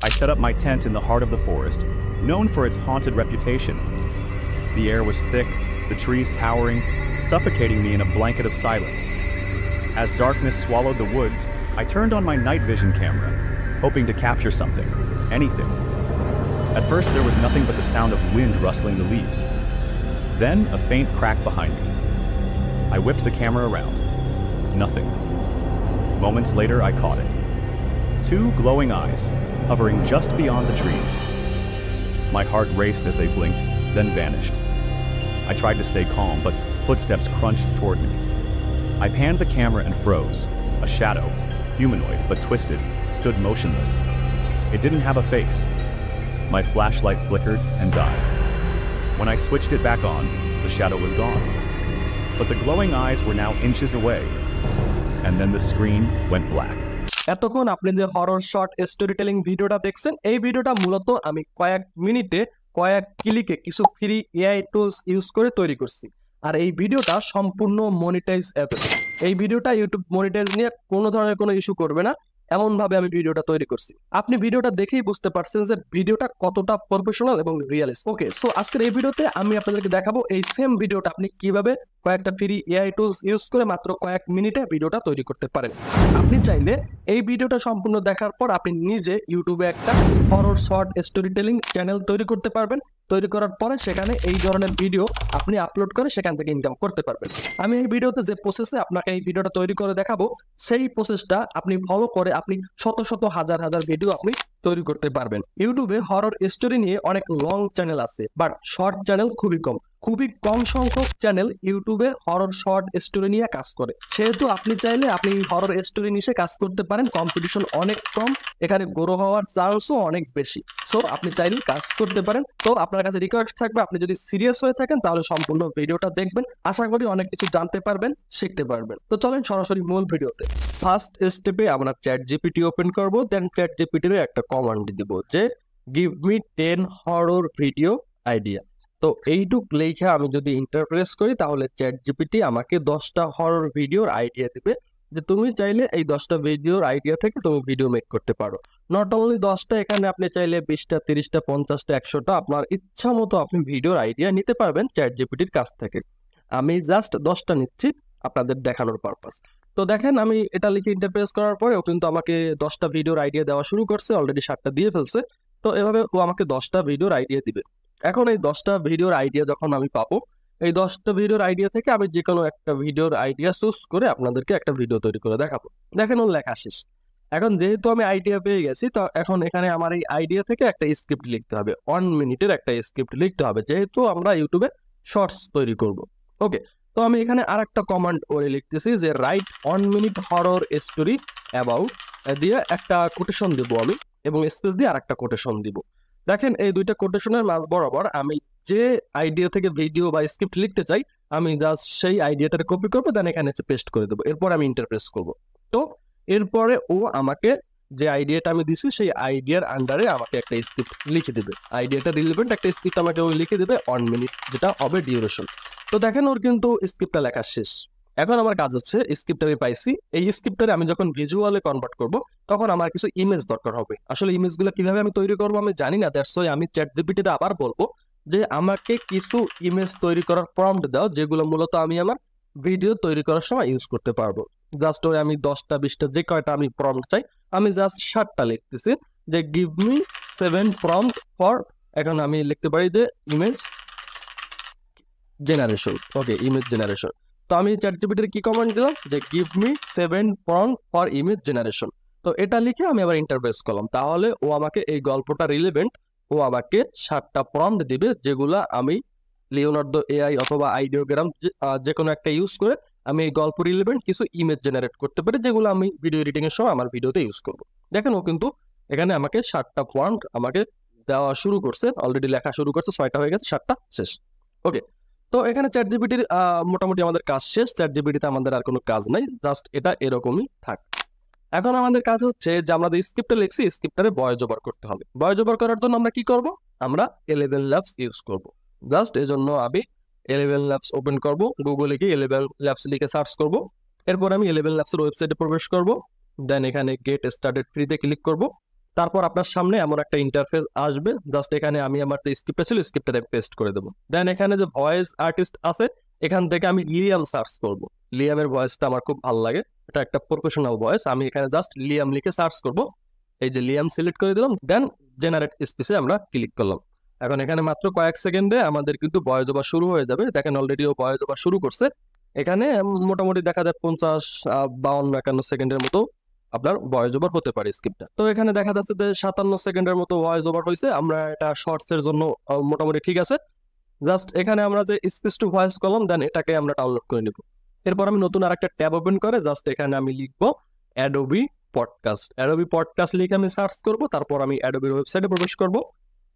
I set up my tent in the heart of the forest, known for its haunted reputation. The air was thick, the trees towering, suffocating me in a blanket of silence. As darkness swallowed the woods, I turned on my night vision camera, hoping to capture something, anything. At first, there was nothing but the sound of wind rustling the leaves. Then, a faint crack behind me. I whipped the camera around. Nothing. Moments later, I caught it. Two glowing eyes, hovering just beyond the trees. My heart raced as they blinked, then vanished. I tried to stay calm, but footsteps crunched toward me. I panned the camera and froze. A shadow, humanoid but twisted, stood motionless. It didn't have a face. My flashlight flickered and died. When I switched it back on, the shadow was gone. But the glowing eyes were now inches away. And then the screen went black. এতক্ষণ আপনি যে horror short story telling ভিডিওটা দেখছেন, এই ভিডিওটা মূলত আমি কয়েক মিনিটে কয়েক ক্লিকে কিছু ফ্রি এআই টুলস ইউজ করে তৈরি করছি। আর এই ভিডিওটা সম্পূর্ণ মনিটাইজ অ্যাপেল। এই ভিডিওটা ইউটিউব মনিটাইজ নিয়ে কোনো ধরনের কোনো ইস্যু করবে না, এমন ভাবে আমি ভিডিওটা তৈরি করছি। আপনি ভিডিওটা দেখেই বুঝতে পারছেন যে ভিডিওটা কতটা প্রফেশনাল এবং রিয়েলিস্ট। ওকে, সো আজকের এই ভিডিওতে আমি আপনাদেরকে দেখাবো এই সেম ভিডিওটা আপনি কিভাবে কয়েকটা ফ্রি এআই টুলস ইউজ করে মাত্র কয়েক মিনিটে ভিডিওটা তৈরি করতে পারেন। আপনি চাইলে এই ভিডিওটা সম্পূর্ণ দেখার পর আপনি নিজে ইউটিউবে একটা horror short story telling channel তৈরি করতে পারবেন। তৈরি করার পরে সেখানে এই ধরনের ভিডিও আপনি আপলোড করে সেখান থেকে ইনকাম করতে পারবেন। আমি এই ভিডিওতে যে প্রসেসে আপনাকে এই ভিডিওটা তৈরি করে দেখাবো, সেই প্রসেসটা আপনি ফলো করে আপনি শত শত হাজার হাজার ভিডিও আপনি তৈরি করতে পারবেন। ইউটিউবে হরর স্টোরি নিয়ে অনেক লং চ্যানেল আছে, বাট শর্ট চ্যানেল খুবই কম সংখ্যক চ্যানেল ইউটিউবে হরর শর্ট স্টোরি নিয়ে কাজ করে। সেহেতু আপনি চাইলে আপনি হরর স্টোরি নিয়ে কাজ করতে পারেন। কম্পিটিশন অনেক কম, এখানে গ্রো হওয়ার চান্সও অনেক বেশি। সো আপনি চাইলে কাজ করতে পারেন। তো আপনার কাছে রিকোয়েস্ট থাকবে, আপনি যদি সিরিয়াস হয়ে থাকেন তাহলে সম্পূর্ণ ভিডিওটা দেখবেন। আশা করি অনেক কিছু জানতে পারবেন, শিখতে পারবেন। তো চলেন সরাসরি মূল ভিডিওতে। ফার্স্ট স্টেপে আমরা চ্যাট জিপিটি ওপেন করব। দেন চ্যাট জিপিটির একটা কমান্ড দিব যে give me 10 horror video idea. তো এইটুক লেখা আমি যদি ইন্টারপ্রেস করি তাহলে চ্যাট জিপিটি আমাকে 10টা হরর ভিডিওর আইডিয়া দিবে, যে তুমি চাইলে এই 10টা ভিডিওর আইডিয়া থেকে তুমি ভিডিও মেক করতে পারো। নট অনলি 10টা, এখানে আপনি চাইলে 20টা, 30টা, 50টা, 100টা আপনার ইচ্ছা মতো আপনি ভিডিওর আইডিয়া নিতে পারবেন চ্যাট জিপিটির কাছ থেকে। আমি জাস্ট 10টা নিচ্ছি আপনাদের দেখানোর পারপাস। তো দেখেন আমি এটা লিখে ইন্টারপ্রেস করার পরেও কিন্তু আমাকে 10টা ভিডিওর আইডিয়া দেওয়া শুরু করছে, অলরেডি 7টা দিয়ে ফেলছে। তো এভাবে ও আমাকে 10টা ভিডিওর আইডিয়া দিবে। এখন এই 10টা ভিডিওর আইডিয়া যখন আমি পাবো, এই 10টা ভিডিওর আইডিয়া থেকে আমি যে কোনো একটা ভিডিওর আইডিয়া চুজ করে আপনাদেরকে একটা ভিডিও তৈরি করে দেখাবো। দেখেন ওর লেখা শেষ। এখন যেহেতু আমি আইডিয়া পেয়ে গেছি, তো এখন এখানে আমার এই আইডিয়া থেকে একটা স্ক্রিপ্ট লিখতে হবে, 1 মিনিটের একটা স্ক্রিপ্ট লিখতে হবে, যেহেতু আমরা ইউটিউবে শর্টস তৈরি করব। ওকে, তো আমি এখানে আর একটা কমান্ড ওরে লিখতেছি যে right 1 minute horror story about দিয়ে একটা কোটেশন দেবো আমি, এবং স্পেস দিয়ে আর একটা কোটেশন দিব। দেখেন এই দুইটা কোটেশনের মাঝ বরাবর আমি যে আইডিয়া থেকে ভিডিও বা স্ক্রিপ্ট লিখতে চাই, আমি জাস্ট সেই আইডিয়াটা কপি করবো, দেন এখানে পেস্ট করে দেবো। এরপর আমি ইন্টারপ্রেস করব। তো এরপরে ও আমাকে যে আইডিয়াটা আমি দিছি সেই আইডিয়ার আন্ডারে আমাকে একটা স্ক্রিপ্ট লিখে দেবে। আইডিয়াটা রিলেভেন্ট একটা স্ক্রিপ্ট আমাকে ওই লিখে দেবে 1 মিনিট, যেটা হবে ডিউরেশন। তো দেখেন ওর কিন্তু স্ক্রিপ্টটা লেখা শেষ। এখন আমার কাজ হচ্ছে স্ক্রিপ্ট আমি পাইছি, এই স্ক্রিপ্টটারে আমি যখন ভিজুয়ালে কনভার্ট করব তখন আমার কিছু ইমেজ দরকার হবে। আসলে ইমেজগুলো কিভাবে আমি তৈরি করবো আমি জানি না, দ্যাটস ওয়াই আমি চ্যাট জিপিটিতে আবার বলবো যে আমাকে কিছু ইমেজ তৈরি করার প্রম্পট দাও, যেগুলো মূলত আমি আমার ভিডিও তৈরি করার সময় ইউজ করতে পারবো। জাস্ট ওই আমি 10টা 20টা যে কয়টা আমি প্রম্পট চাই, আমি জাস্ট 7টা লিখতেছি যে গিভ মি 7 প্রম্পট ফর, এখন আমি লিখতে পারি যে ইমেজ জেনারেশন। ওকে, ইমেজ জেনারেশন। তো আমি চ্যাট জিপিটির কি কমান্ড দিলাম যে give me 7 prompt for image generation. তো এটা লিখে আমি আবার ইন্টারপ্রেস করলাম, তাহলে ও আমাকে এই গল্পটা রিলেভেন্ট ও আমাকে 7টা প্রম্পট দিবে, যেগুলা আমি লিওনার্দো এআই অথবা আইডিওগ্রাম যে কোনো একটা ইউজ করে আমি এই গল্প রিলেভেন্ট কিছু ইমেজ জেনারেট করতে পারি, যেগুলো আমি ভিডিও এডিটিং এর সময় আমার ভিডিওতে ইউজ করব। দেখেন ও কিন্তু এখানে আমাকে 7টা প্রম্পট আমাকে দেওয়া শুরু করছে, অলরেডি লেখা শুরু করছে, 6টা হয়ে গেছে, 7টা শেষ। ওকে, তো এখানে চ্যাট জিপিটির মোটামুটি আমাদের কাজ শেষ। চ্যাট জিপিটিতে আমাদের আর কোনো কাজ নাই, জাস্ট এটা এরকমই থাক। এখন আমাদের কাজ হচ্ছে যে আমরা যে স্ক্রিপ্টে লিখছি স্ক্রিপ্টারে ভয়েস ওভার করতে হবে। ভয়েস ওভার করার জন্য আমরা কি করব, আমরা 11 ল্যাবস ইউজ করব। জাস্ট এই জন্য আমি 11 ল্যাবস ওপেন করব, গুগলে গিয়ে 11 ল্যাবস লিখে সার্চ করব। এরপর আমি 11 ল্যাবসের ওয়েবসাইটে প্রবেশ করব। দেন এখানে গেট স্টার্টেড ফ্রিতে ক্লিক করব। তারপর আপনার সামনে এমন একটা ইন্টারফেস আসবে, জাস্ট এখানে আমি আমার যে স্ক্রিপ্টটা ছিল স্ক্রিপ্টটা পেস্ট করে দেবো। দেন এখানে যে ভয়েস আর্টিস্ট আছে এখান থেকে আমি লিয়াম সার্চ করব। লিয়ামের ভয়েসটা আমার খুব ভালো লাগে, এটা একটা প্রফেশনাল ভয়েস। আমি এখানে জাস্ট লিয়াম লিখে সার্চ করব, এই যে লিয়াম সিলেক্ট করে দিলাম, দেন জেনারেট স্পিচে আমরা ক্লিক করলাম। এখন এখানে মাত্র কয়েক সেকেন্ডে আমাদের কিন্তু ভয়েস ওভার শুরু হয়ে যাবে। দেখেন অলরেডি ও ভয়েস ওভার শুরু করছে। এখানে মোটামুটি দেখা যায় 50, 52, 51 সেকেন্ডের মতো আপনার ভয়েস ওভার হতে পারে স্ক্রিপ্টটা। তো এখানে দেখা যাচ্ছে যে 57 সেকেন্ডের মতো ভয়েস ওভার হয়েছে। আমরা এটা শর্টস এর জন্য মোটামুটি ঠিক আছে। জাস্ট এখানে আমরা যে স্পিচ টু ভয়েস করলাম, দেন এটাকে আমরা ডাউনলোড করে নিব। এরপর আমি নতুন আরেকটা ট্যাব ওপেন করে জাস্ট এখানে আমি লিখবো অ্যাডোবি পডকাস্ট। অ্যাডোবি পডকাস্ট লিখে আমি সার্চ করব, তারপর আমি অ্যাডোবির ওয়েবসাইটে প্রবেশ করব।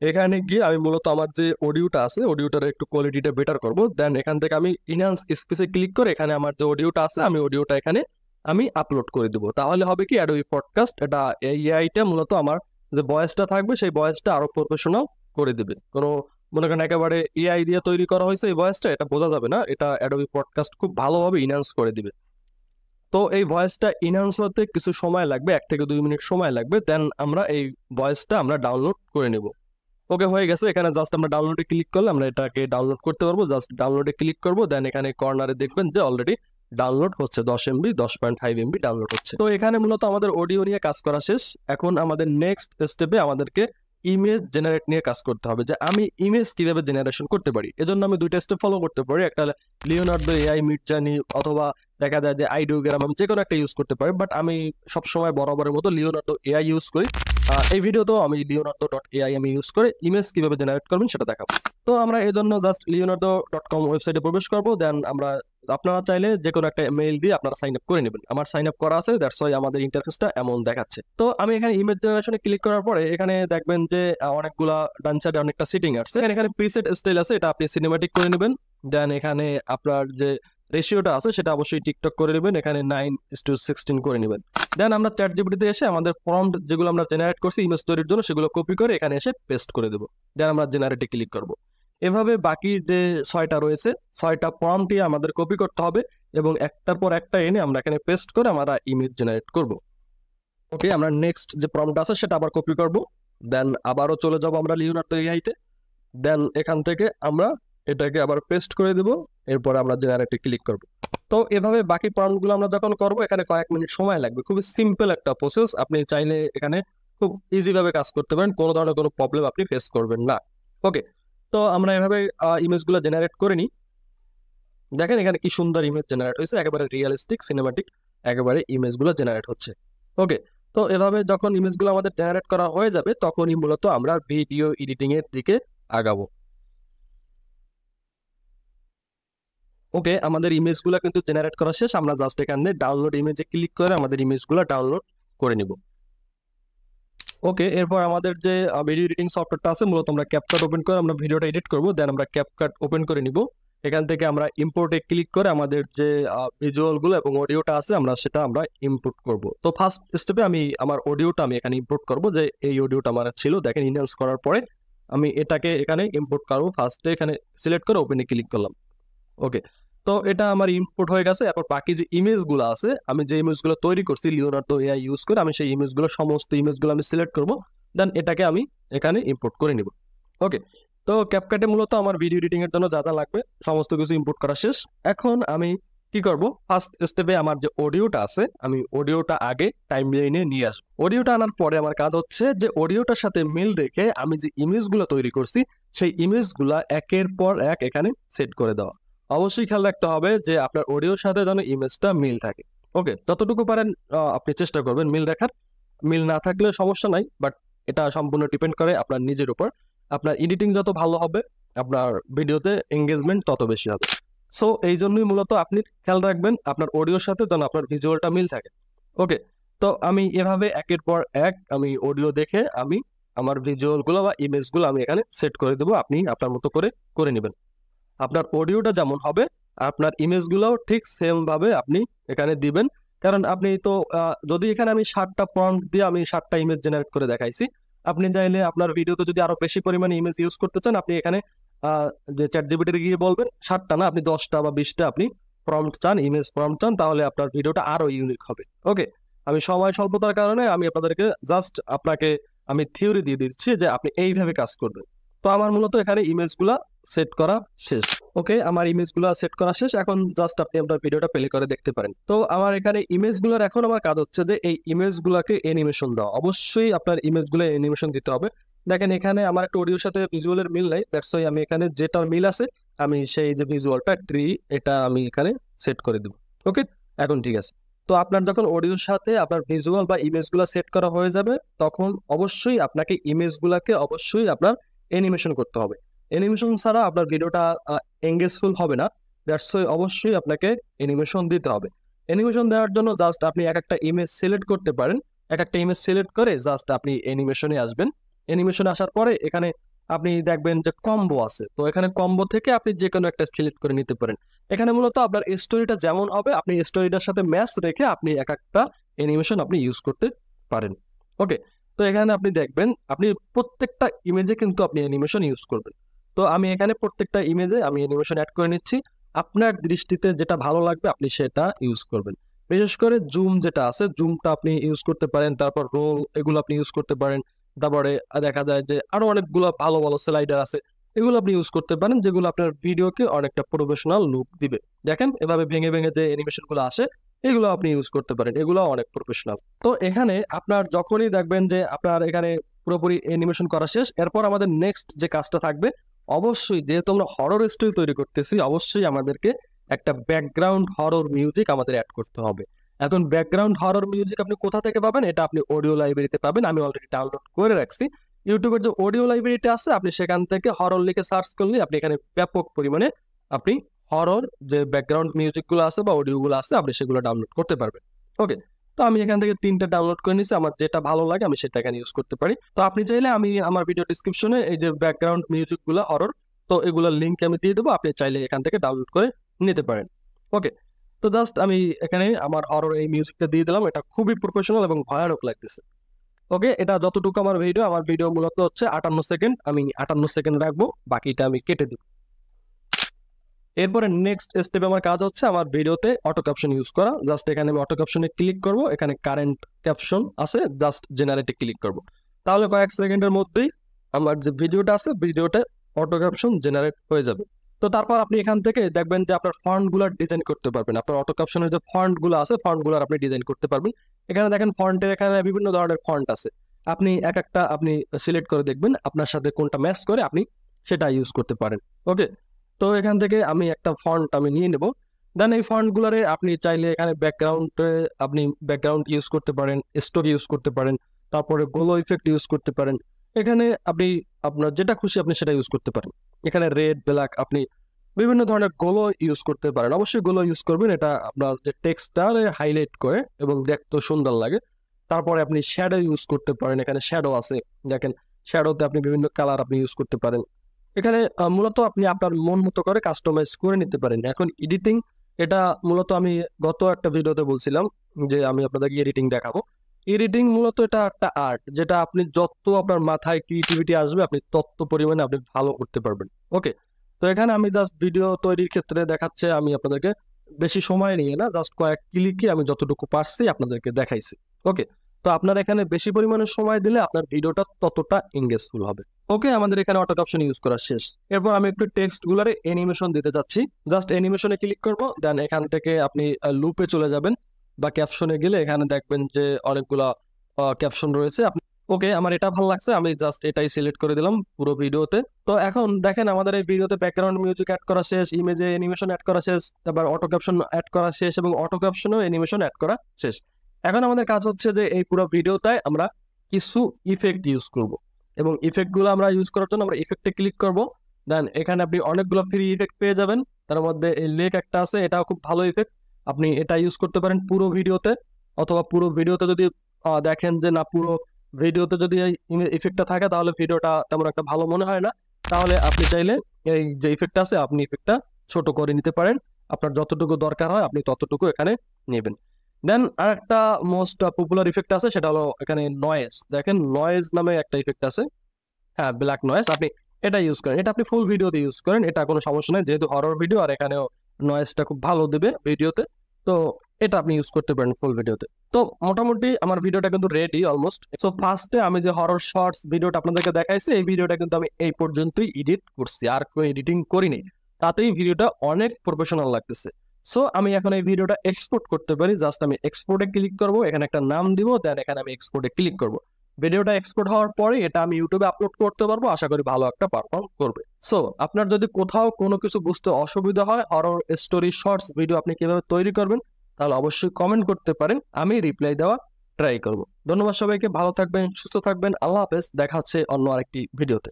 এখানে গিয়ে আমি মূলত আমার যে অডিওটা আছে অডিওটার একটু কোয়ালিটিটা বেটার করব। দেন এখান থেকে আমি ইনহ্যান্স স্পেসে ক্লিক করে এখানে আমার যে অডিওটা আছে আমি অডিওটা এখানে আমি আপলোড করে দিব। তাহলে হবে কি অ্যাডোবি পডকাস্ট এটা এআইটা মূলত আমার যে ভয়েসটা থাকবে সেই ভয়েসটা আরো প্রফেশনাল করে দিবে। কোনো মনে করেন একেবারে এআই দিয়ে তৈরি করা হয়েছে এই ভয়েসটা, এটা বোঝা যাবে না। এটা অ্যাডোবি পডকাস্ট খুব ভালোভাবে ইনহ্যান্স করে দিবে। তো এই ভয়েসটা ইনহ্যান্স হতে কিছু সময় লাগবে, 1 থেকে 2 মিনিট সময় লাগবে। দেন আমরা এই ভয়েসটা আমরা ডাউনলোড করে নেব। ওকে, হয়ে গেছে। এখানে জাস্ট আমরা ডাউনলোডে ক্লিক করলে আমরা এটাকে ডাউনলোড করতে পারবো। জাস্ট ডাউনলোডে ক্লিক করবো, দেন এখানে কর্নারে দেখবেন যে অলরেডি ডাউনলোড হচ্ছে 10 MB, 10.5 MB ডাউনলোড হচ্ছে। তো এখানে মূলত আমাদের অডিও নিয়ে কাজ করা শেষ। এখন আমাদের নেক্সট স্টেপে আমাদেরকে ইমেজ জেনারেট নিয়ে কাজ করতে হবে, যে আমি ইমেজ কিভাবে জেনারেশন করতে পারি। এজন্য আমি 2টা স্টেপ ফলো করতে পারি। একটা লিওনার্দো এআই, মিডজার্নি, অথবা দেখা যায় যে আইডিওগ্রাম, আমি যে কোনো একটা ইউজ করতে পারি। বাট আমি সবসময় বরাবরের মতো লিওনার্দো এআই ইউজ করি। এই ভিডিওতেও আমি leonardo.ai আমি ইউজ করে ইমেজ কিভাবে জেনারেট করবেন সেটা দেখাবো। তো আমরা এই জন্য জাস্ট leonardo.com ওয়েবসাইটে প্রবেশ করবো। দেন আপনারা চাইলে যে কোনো একটা মেইল দিয়ে আপনারা সাইন আপ করে নেবেন। আমার সাইন আপ করা আছে, দ্যাটস ওয়াই আমাদের ইন্টারফেসটা এমন দেখাচ্ছে। তো আমি এখানে ইমেজ জেনারেশনে ক্লিক করার পরে এখানে দেখবেন যে অনেকগুলা ডান সাইডে অনেকটা সেটিং আছে। এখানে প্রিসেট স্টাইল আছে, এটা আপনি সিনেমাটিক করে নেবেন। দেন এখানে আপনার যে রেশিওটা আছে সেটা অবশ্যই টিকটক করে নেবেন, এখানে 9:16 করে নেবেন। দেন আমরা চ্যাট জিপিটিতে এসে আমাদের প্রম্পট যেগুলো আমরা জেনারেট করছি ইমেজ তৈরির জন্য সেগুলো কপি করে এখানে এসে পেস্ট করে দেবো। দেন আমরা জেনারেটে ক্লিক করব। এভাবে বাকি যে 6টা রয়েছে 6টা প্রম্পটই আমাদের কপি করতে হবে এবং একটার পর একটা এনে আমরা এখানে পেস্ট করে আমরা ইমেজ জেনারেট করব। ওকে, আমরা নেক্সট যে প্রম্পট আছে সেটা আবার কপি করব। দেন আবারও চলে যাব আমরা লিওনার্দো এআইতে। দেন এখান থেকে আমরা এটাকে আবার পেস্ট করে দেব। এরপর আমরা জেনারেটে ক্লিক করব। তো এভাবে বাকি প্রম্পটগুলো আমরা যখন করবো এখানে কয়েক মিনিট সময় লাগবে। খুবই সিম্পল একটা প্রসেস, আপনি চাইলে এখানে খুব ইজি ভাবে কাজ করতে পারেন, কোনো ধরনের কোনো প্রবলেম আপনি ফেস করবেন না। ওকে, তো আমরা এভাবে ইমেজগুলো জেনারেট করে নিই। দেখেন এখানে কি সুন্দর ইমেজ জেনারেট হয়েছে, একেবারে রিয়েলিস্টিক সিনেমাটিক একেবারে ইমেজগুলো জেনারেট হচ্ছে। ওকে, তো এভাবে যখন ইমেজগুলো আমাদের জেনারেট করা হয়ে যাবে তখনই মূলত আমরা ভিডিও এডিটিং এর দিকে আগাবো। ওকে, আমাদের ইমেজগুলো কিন্তু জেনারেট করা শেষ। আমরা জাস্ট এখানে ডাউনলোড ইমেজে ক্লিক করে আমাদের ইমেজগুলো ডাউনলোড করে নিব। ওকে, এরপর আমাদের যে ভিডিও এডিটিং সফটওয়্যারটা আছে মূলত আমরা ক্যাপকাট ওপেন করে আমরা ভিডিওটা এডিট করব। দেন আমরা ক্যাপকাট ওপেন করে নিব। এখান থেকে আমরা ইম্পোর্টে ক্লিক করে আমাদের যে ভিজুয়ালগুলো এবং অডিওটা আছে সেটা আমরা ইম্পোর্ট করব। তো ফার্স্ট স্টেপে আমি আমার অডিওটা আমি এখানে ইম্পোর্ট করব, যে এই অডিওটা আমার ছিল। দেখেন ইনহ্যান্স করার পরে আমি এটাকে এখানে ইম্পোর্ট করব। ফার্স্টে এখানে সিলেক্ট করে ওপেনে ক্লিক করলাম। ওকে, তো এটা আমার ইম্পোর্ট হয়ে গেছে। এরপর বাকি যে ইমেজগুলো আছে আমি যে ইমেজগুলো তৈরি করছি লিওনার্দো এআই ইউজ করে আমি সেই ইমেজগুলো সমস্ত ইমেজগুলো আমি সিলেক্ট করব। দেন এটাকে আমি এখানে ইম্পোর্ট করে নিব। ওকে, তো ক্যাপকাটে মূলত আমার ভিডিও এডিটিং এর জন্য যা যা লাগবে সমস্ত কিছু ইম্পোর্ট করা শেষ। এখন আমি কি করব, ফার্স্ট স্টেপে আমার যে অডিওটা আছে আমি অডিওটা আগে টাইমলাইনে নিয়ে আসবো। অডিওটা আনার পরে আমার কাজ হচ্ছে যে অডিওটার সাথে মিল রেখে আমি যে ইমেজগুলো তৈরি করছি সেই ইমেজগুলা একের পর এক এখানে সেট করে দেওয়া। অবশ্যই খেয়াল রাখতে হবে যে আপনার অডিওর সাথে যেন ইমেজটা মিল থাকে। ওকে, যতটুকু পারেন আপনি চেষ্টা করবেন মিল রাখার। মিল না থাকলে সমস্যা নাই, বাট এটা সম্পূর্ণ ডিপেন্ড করে আপনার নিজের উপর। আপনার এডিটিং যত ভালো হবে আপনার ভিডিওতে এঙ্গেজমেন্ট তত বেশি হবে। সো এই জন্যই মূলত আপনি খেয়াল রাখবেন আপনার অডিওর সাথে যেন আপনার ভিজুয়ালটা মিল থাকে। ওকে, তো আমি এভাবে একের পর এক আমি অডিও দেখে আমি আমার ভিজুয়ালগুলো বা ইমেজগুলো আমি এখানে সেট করে দেবো। আপনি আপনার মতো করে নেবেন। আপনার অডিওটা যেমন হবে আপনার ইমেজগুলোও ঠিক সেম ভাবে আপনি এখানে দিবেন। কারণ আপনি তো যদি এখানে আমি 7টা প্রম্পট দিয়ে আমি 7টা ইমেজ জেনারেট করে দেখাইছি, আপনি চাইলে আপনার ভিডিওতে যদি আরো বেশি পরিমাণে ইমেজ ইউজ করতে চান আপনি এখানে যে চ্যাট জিপিটিতে গিয়ে বলবেন 7টা না, আপনি 10টা বা 20টা আপনি প্রম্পট চান, ইমেজ প্রম্পট চান, তাহলে আপনার ভিডিওটা আরো ইউনিক হবে। ওকে, আমি সময় স্বল্পতার কারণে আমি আপনাদেরকে জাস্ট আমি থিওরি দিয়ে দিচ্ছি যে আপনি এইভাবে কাজ করবেন। তো আমার মূলত এখানে ইমেজগুলা সেট করা শেষ। ওকে, আমার ইমেজগুলো সেট করা শেষ। এখন জাস্ট আপনি আপনার ভিডিওটা প্লে করে দেখতে পারেন। তো আমার এখানে ইমেজগুলোর এখন আমার কাজ হচ্ছে যে এই ইমেজগুলোকে অ্যানিমেশন দেওয়া। অবশ্যই আপনার ইমেজগুলো অ্যানিমেশন দিতে হবে। দেখেন এখানে আমার একটা অডিওর সাথে ভিজুয়ালের মিল নাই, দ্যাটস ওয়াই আমি এখানে যেটার মিল আছে আমি সেই যে ভিজুয়ালটা ট্রি এটা আমি এখানে সেট করে দেব। ওকে, এখন ঠিক আছে। তো আপনার যখন অডিওর সাথে আপনার ভিজুয়াল বা ইমেজগুলো সেট করা হয়ে যাবে তখন অবশ্যই আপনাকে ইমেজগুলোকে অবশ্যই আপনার অ্যানিমেশন করতে হবে। অ্যানিমেশন ছাড়া আপনার ভিডিওটা এঙ্গেজফুল হবে না, দ্যাটস ওয়াই অবশ্যই আপনাকে অ্যানিমেশন দিতে হবে। অ্যানিমেশন দেওয়ার জন্য জাস্ট আপনি এক একটা ইমেজ সিলেক্ট করতে পারেন। এক একটা ইমেজ সিলেক্ট করে জাস্ট আপনি অ্যানিমেশনে আসবেন। অ্যানিমেশনে আসার পরে এখানে আপনি দেখবেন যে কম্বো আছে, তো এখানে কম্বো থেকে আপনি যে কোনো একটা সিলেক্ট করে নিতে পারেন। এখানে মূলত আপনার স্টোরিটা যেমন হবে আপনি স্টোরিটার সাথে ম্যাচ রেখে আপনি এক একটা অ্যানিমেশন আপনি ইউজ করতে পারেন। ওকে, তো এখানে আপনি দেখবেন আপনি প্রত্যেকটা ইমেজে কিন্তু আপনি অ্যানিমেশন ইউজ করবেন। তো আমি এখানে প্রত্যেকটা ইমেজে আমি অ্যানিমেশন অ্যাড করে নিচ্ছি। আপনার দৃষ্টিতে যেটা ভালো লাগবে আপনি সেটা ইউজ করবেন। বিশেষ করে জুম যেটা আছে জুমটা আপনি ইউজ করতে পারেন, তারপর রোল এগুলো আপনি ইউজ করতে পারেন। তারপরে দেখা যায় যে আরো অনেকগুলো ভালো ভালো স্লাইডার আছে, এগুলো আপনি ইউজ করতে পারেন যেগুলো আপনার ভিডিওকে অনেকটা প্রফেশনাল লুক দিবে। দেখেন এভাবে ভেঙে ভেঙে যে অ্যানিমেশন গুলো আসে এগুলো আপনি ইউজ করতে পারেন, এগুলো অনেক প্রফেশনাল। তো এখানে আপনার যখনই দেখবেন যে আপনার এখানে পুরোপুরি অ্যানিমেশন করা শেষ, এরপর আমাদের নেক্সট যে কাজটা থাকবে অবশ্যই যেহেতু আমরা হরর স্টোরি তৈরি করতেছি অবশ্যই আমাদেরকে একটা ব্যাকগ্রাউন্ড হরর মিউজিক আমাদের অ্যাড করতে হবে। এখন ব্যাকগ্রাউন্ড হরর মিউজিক আপনি কোথা থেকে পাবেন? এটা আপনি অডিও লাইব্রেরিতে পাবেন, আমি অলরেডি ডাউনলোড করে রাখছি। ইউটিউবের যে অডিও লাইব্রেরিটা আছে আপনি সেখান থেকে হরর লিখে সার্চ করলে আপনি এখানে ব্যাপক পরিমাণে আপনি হরর যে ব্যাকগ্রাউন্ড মিউজিক গুলো আছে বা অডিও গুলো আছে আপনি সেগুলো ডাউনলোড করতে পারবেন। ওকে, তো আমি এখান থেকে 3টা ডাউনলোড করে নিয়েছি, আমার যেটা ভালো লাগে আমি সেটা এখানে ইউজ করতে পারি। তো আপনি চাইলে আমি আমার ভিডিও ডিসক্রিপশনে এই যে ব্যাকগ্রাউন্ড মিউজিক গুলো হরর, তো এগুলোর লিঙ্ক আমি দিয়ে দেবো, আপনি চাইলে এখান থেকে ডাউনলোড করে নিতে পারেন। ওকে, তো জাস্ট আমি এখানে আমার হরর এই মিউজিকটা দিয়ে দিলাম, এটা খুবই প্রফেশনাল এবং ভয়ানক লাগতেছে। ওকে, এটা যতটুকু আমার ভিডিও মূলত হচ্ছে 58 সেকেন্ড, আমি 58 সেকেন্ড রাখবো, বাকিটা আমি কেটে দিব। এরপরে নেক্সট স্টেপে আমার কাজ হচ্ছে আমার ভিডিওতে অটো ক্যাপশন ইউজ করা। জাস্ট এখানে আমি অটো ক্যাপশনে ক্লিক করব, এখানে কারেন্ট ক্যাপশন আছে, জাস্ট জেনারেটে ক্লিক করব। তাহলে কয়েক সেকেন্ডের মধ্যেই আমার যে ভিডিওটা আছে ভিডিওতে অটো ক্যাপশন জেনারেট হয়ে যাবে। তো তারপর আপনি এখান থেকে দেখবেন যে আপনার ফন্ট গুলো ডিজাইন করতে পারবেন। আপনার অটো ক্যাপশনের যে ফন্ট গুলো আছে ফন্ট গুলো আপনি ডিজাইন করতে পারবেন। এখানে দেখেন ফন্টের এখানে বিভিন্ন ধরনের ফন্ট আছে, আপনি এক একটা আপনি সিলেক্ট করে দেখবেন আপনার সাথে কোনটা ম্যাচ করে আপনি সেটা ইউজ করতে পারেন। ওকে, তো এখান থেকে আমি একটা ফন্ট আমি নিয়ে নেব। দেন এই ফন্ট গুলারে আপনি চাইলে এখানে আপনি ব্যাকগ্রাউন্ড ইউজ করতে পারেন, স্টোরি ইউজ করতে পারেন, তারপরে গোলো ইফেক্ট ইউজ করতে পারেন। এখানে আপনি আপনার যেটা খুশি আপনি সেটা ইউজ করতে পারেন। এখানে রেড ব্ল্যাক আপনি বিভিন্ন ধরনের গোলো ইউজ করতে পারেন, অবশ্যই গোলো ইউজ করবেন, এটা আপনার যে টেক্সটটা হাইলাইট করে এবং দেখতে সুন্দর লাগে। তারপরে আপনি শ্যাডো ইউজ করতে পারেন, এখানে শ্যাডো আছে, দেখেন শ্যাডোতে আপনি বিভিন্ন কালার আপনি ইউজ করতে পারেন। এখানে মূলত আপনি আপনার মন মতো করে কাস্টমাইজ করে নিতে পারেন। এখন এডিটিং এটা মূলত আমি গত একটা ভিডিওতে বলছিলাম যে আমি আপনাদেরকে এডিটিং দেখাবো। এডিটিং মূলত এটা একটা আর্ট, যেটা আপনি যত আপনার মাথায় ক্রিয়েটিভিটি আসবে আপনি তত পরিমাণে আপনি ভালো করতে পারবেন। ওকে, তো এখানে আমি জাস্ট ভিডিও তৈরির ক্ষেত্রে দেখাচ্ছে আমি আপনাদেরকে বেশি সময় নিয়ে না, জাস্ট কয়েক ক্লিকে আমি যতটুকু পারছি আপনাদেরকে দেখাইছি। ওকে, তো আপনার এখানে বেশি পরিমাণে সময় দিলে আপনার ভিডিওটা ততটা এঙ্গেজফুল হবে। ওকে, আমাদের এখানে অটো ক্যাপশন ইউজ করা শেষ। এরপর আমি একটু টেক্সট গুলারে অ্যানিমেশন দিতে যাচ্ছি। জাস্ট অ্যানিমেশনে ক্লিক করব, দেন এখান থেকে আপনি লুপে চলে যাবেন বা ক্যাপশনে গেলে এখানে দেখবেন যে অনেকগুলা ক্যাপশন রয়েছে। ওকে, আমার এটা ভালো লাগছে, আমি জাস্ট এটাই সিলেক্ট করে দিলাম পুরো ভিডিওতে। তো এখন দেখেন আমাদের এই ভিডিওতে ব্যাকগ্রাউন্ড মিউজিক অ্যাড করা শেষ, ইমেজে অ্যানিমেশন অ্যাড করা শেষ, তারপর অটো ক্যাপশন অ্যাড করা শেষ এবং অটো ক্যাপশনও অ্যানিমেশন অ্যাড করা শেষ। এখন আমাদের কাজ হচ্ছে যে এই পুরো ভিডিওটায় আমরা কিছু ইফেক্ট ইউজ করব এবং ইফেক্টগুলো আমরা ইউজ করার জন্য আমরা ইফেক্টে ক্লিক করব। দেন এখানে আপনি অনেকগুলো ফ্রি ইফেক্ট পেয়ে যাবেন, তার মধ্যে এই লেক একটা আছে, এটাও খুব ভালো ইফেক্ট, আপনি এটা ইউজ করতে পারেন পুরো ভিডিওতে। অথবা পুরো ভিডিওতে যদি দেখেন যে না পুরো ভিডিওতে যদি এই ইফেক্টটা থাকে তাহলে ভিডিওটা তেমন একটা ভালো মনে হয় না, তাহলে আপনি চাইলে এই যে ইফেক্টটা আছে আপনি ইফেক্টটা ছোট করে নিতে পারেন, আপনার যতটুকু দরকার হয় আপনি ততটুকু এখানে নেবেন। দেন আর একটা মোস্ট পপুলার ইফেক্ট আছে, সেটা হলো এখানে নয়েজ। দেখেন নয়েজ নামে একটা ইফেক্ট আছে, হ্যাঁ ব্ল্যাক নয়েজ, আপনি এটা ইউজ করেন, এটা আপনি ফুল ভিডিওতে ইউজ করেন, এটা কোনো সমস্যা নেই যেহেতু হরর ভিডিও আর এখানেও নয়েজটা খুব ভালো দেবে ভিডিওতে। তো এটা আপনি ইউজ করতে পারেন ফুল ভিডিওতে। তো মোটামুটি আমার ভিডিওটা কিন্তু রেডি অলমোস্ট। সো ফার্স্টে আমি যে হরর শর্টস ভিডিওটা আপনাদেরকে দেখাইছি, এই ভিডিওটা কিন্তু আমি এই পর্যন্তই এডিট করছি, আর কোনো এডিটিং করিনি। তাতেই ভিডিওটা অনেক প্রফেশনাল লাগতেছে। সো আমি এখন এই ভিডিওটা এক্সপোর্ট করতে পারি। জাস্ট আমি এক্সপোর্টে ক্লিক করব, এখানে একটা নাম দিব, দেন এখানে আমি এক্সপোর্টে ক্লিক করব। ভিডিওটা এক্সপোর্ট হওয়ার পরে এটা আমি ইউটিউবে আপলোড করতে পারবো, আশা করি ভালো একটা পারফর্ম করবে। সো আপনার যদি কোথাও কোনো কিছু বুঝতে অসুবিধা হয়, হরর স্টোরি শর্টস ভিডিও আপনি কিভাবে তৈরি করবেন, তাহলে অবশ্যই কমেন্ট করতে পারেন, আমি রিপ্লাই দেওয়া ট্রাই করব। ধন্যবাদ সবাইকে, ভালো থাকবেন, সুস্থ থাকবেন, আল্লাহ হাফেজ, দেখা হচ্ছে অন্য আরেকটি ভিডিওতে।